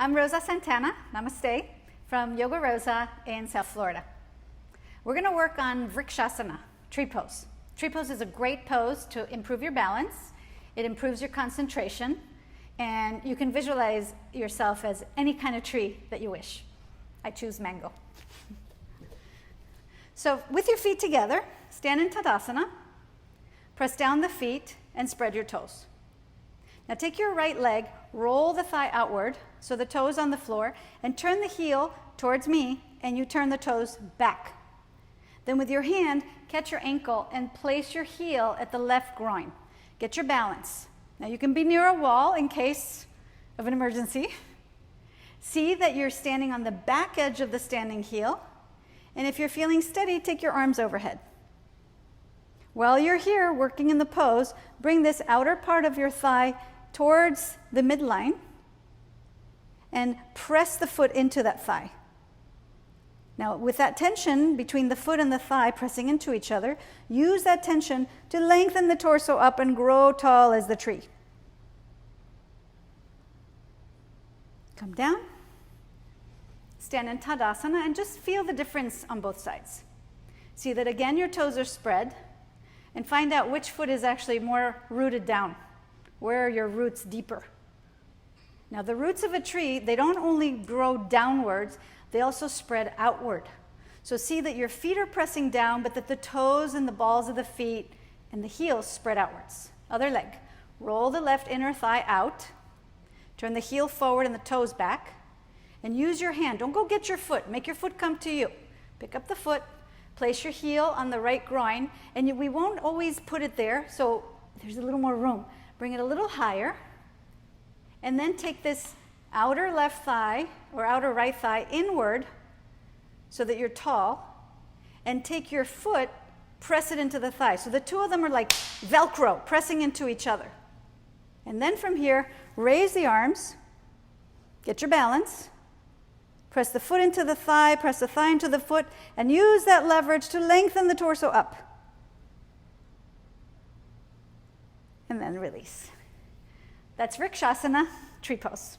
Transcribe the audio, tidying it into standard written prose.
I'm Rosa Santana, namaste, from Yoga Rosa in South Florida. We're going to work on Vriksasana, tree pose. Tree pose is a great pose to improve your balance. It improves your concentration, and you can visualize yourself as any kind of tree that you wish. I choose mango. So with your feet together, stand in Tadasana, press down the feet, and spread your toes. Now take your right leg, roll the thigh outward, so the toe is on the floor, and turn the heel towards me, and you turn the toes back. Then with your hand, catch your ankle and place your heel at the left groin. Get your balance. Now you can be near a wall in case of an emergency. See that you're standing on the back edge of the standing heel, and if you're feeling steady, take your arms overhead. While you're here working in the pose, bring this outer part of your thigh towards the midline and press the foot into that thigh. Now, with that tension between the foot and the thigh pressing into each other, use that tension to lengthen the torso up and grow tall as the tree. Come down, stand in Tadasana, and just feel the difference on both sides. See that again your toes are spread, and find out which foot is actually more rooted down. Where are your roots deeper? Now the roots of a tree, they don't only grow downwards, they also spread outward. So see that your feet are pressing down, but that the toes and the balls of the feet and the heels spread outwards. Other leg. Roll the left inner thigh out. Turn the heel forward and the toes back. And use your hand. Don't go get your foot. Make your foot come to you. Pick up the foot. Place your heel on the right groin. And we won't always put it there, so there's a little more room. Bring it a little higher. And then take this outer left thigh or outer right thigh inward so that you're tall, and take your foot, press it into the thigh. So the two of them are like Velcro, pressing into each other. And then from here, raise the arms, get your balance, press the foot into the thigh, press the thigh into the foot, and use that leverage to lengthen the torso up. And then release. That's Vriksasana, tree pose.